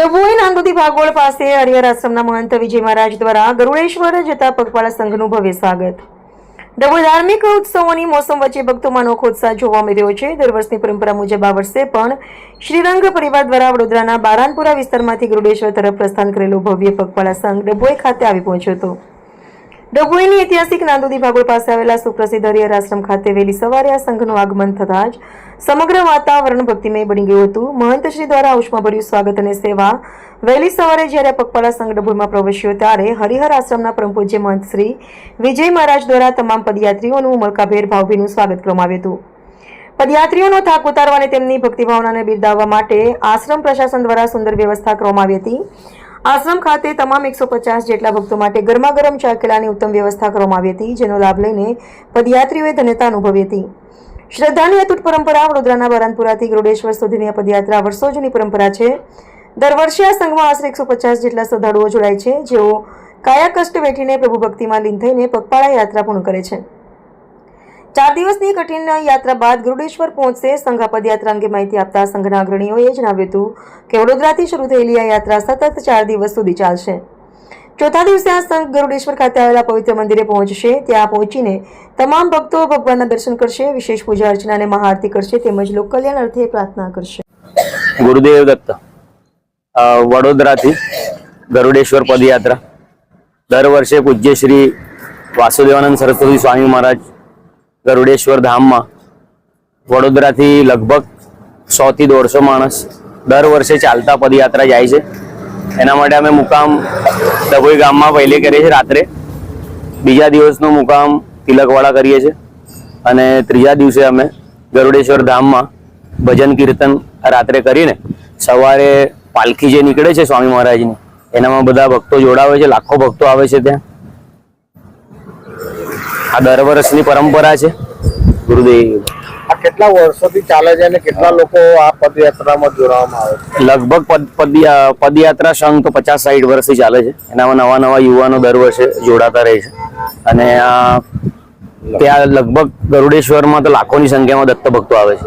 ડભોઈ નાંદોદી ભાગોળ પાસે હરિહર આશ્રમના મહંત વિજય મહારાજ દ્વારા ગરુડેશ્વર જતા પગપાળા સંઘનું ભવ્ય સ્વાગત. ડભોઈ ધાર્મિક ઉત્સવોની મોસમ વચ્ચે ભક્તોમાં અનોખો ઉત્સાહ જોવા મળી રહ્યો છે. દર વર્ષની પરંપરા મુજબ આ વર્ષે પણ શ્રીરંગ પરિવાર દ્વારા વડોદરાના બારાનપુરા વિસ્તારમાંથી ગરુડેશ્વર તરફ પ્રસ્થાન કરેલો ભવ્ય પગપાળા સંઘ ડભોઈ ખાતે આવી પહોંચ્યો હતો. ડભોઈની ઐતિહાસિક નાંદોદી ભાગોળ પાસે આવેલા સુપ્રસિદ્ધ હરિહર આશ્રમ ખાતે વહેલી સવારે આ સંઘનું આગમન થતાં જ સમગ્ર વાતાવરણ ભક્તિમય બની ગયું હતું. મહંતશ્રી દ્વારા ઉષ્માભર્યું સ્વાગત અને સેવા. વહેલી સવારે જ્યારે પગપાળા સંઘ ડભોઈમાં પ્રવેશ્યો ત્યારે હરિહર આશ્રમના પરમ પૂજ્ય મહંત શ્રી વિજય મહારાજ દ્વારા તમામ પદયાત્રીઓનું ઉમળકાભેર ભાવભીનું સ્વાગત કરવામાં આવ્યું હતું. પદયાત્રીઓનો થાક ઉતારવા અને તેમની ભક્તિભાવનાને બિરદાવવા માટે આશ્રમ પ્રશાસન દ્વારા સુંદર વ્યવસ્થા કરવામાં આવી હતી. આશ્રમ ખાતે તમામ 150 જેટલા ભક્તો માટે ગરમા ગરમ ચા કેળાની ઉત્તમ વ્યવસ્થા કરવામાં આવી હતી, જેનો લાભ લઈને પદયાત્રીઓએ ધન્યતા અનુભવી હતી. શ્રદ્ધાની અતૂટ પરંપરા. વડોદરાના બારાનપુરાથી ગરુડેશ્વર સુધીની આ પદયાત્રા વર્ષો જૂની પરંપરા છે. દર વર્ષે આ સંઘમાં આશરે 150 જેટલા શ્રદ્ધાળુઓ જોડાય છે, જેઓ કાયા કષ્ટ વેઠીને પ્રભુ ભક્તિમાં લીન થઈને પગપાળા યાત્રા પૂર્ણ કરે છે. 4 દિવસની કઠિન યાત્રા બાદ ગરુડેશ્વર પહોંચશે. સંઘ પદયાત્રા અંગે માહિતી આપતા સંઘના અગ્રણીઓએ જણાવ્યું હતું કે વડોદરાથી શરૂ થયેલી આ યાત્રા સતત 4 દિવસ સુધી ચાલશે. ચોથા દિવસે આ સંઘ ગરુડેશ્વર ખાતે આવેલા પવિત્ર મંદિરે પહોંચશે. ત્યાં પહોંચીને તમામ ભક્તો ભગવાનના દર્શન કરશે, વિશેષ પૂજા અર્ચના અને મહાઆરતી કરશે, તેમજ લોક કલ્યાણ અર્થે પ્રાર્થના કરશે. ગુરુદેવ દત્ત વડોદરાથી ગરુડેશ્વર પદયાત્રા દર વર્ષે પૂજ્ય શ્રી વાસુદેવાનંદ સરસ્વતી સ્વામી મહારાજ ગરુડેશ્વર ધામમાં વડોદરાથી લગભગ 100 થી 150 માણસ દર વર્ષે ચાલતા પદયાત્રા જાય છે. એના માટે અમે મુકામ ડભોઈ ગામમાં પહેલે કરીએ છીએ રાત્રે, બીજા દિવસનો મુકામ તિલકવાડા કરીએ છીએ અને ત્રીજા દિવસે અમે ગરુડેશ્વર ધામમાં ભજન કીર્તન રાત્રે કરીને સવારે પાલખી જે નીકળે છે સ્વામી મહારાજની, એનામાં બધા ભક્તો જોડાવે છે. લાખો ભક્તો આવે છે ત્યાં. આ દર વર્ષની પરંપરા છે. ગુરુદેવ આ કેટલા વર્ષોથી ચાલે છે અને કેટલા લોકો આ પદયાત્રામાં જોડાવામાં આવે છે? લગભગ પદયાત્રા સંઘ તો 50-60 વર્ષથી ચાલે છે. એનામાં નવા નવા યુવાનો દર વર્ષે જોડાતા રહે છે અને ત્યાં લગભગ ગરુડેશ્વરમાં તો લાખોની સંખ્યામાં દત્ત ભક્તો આવે છે.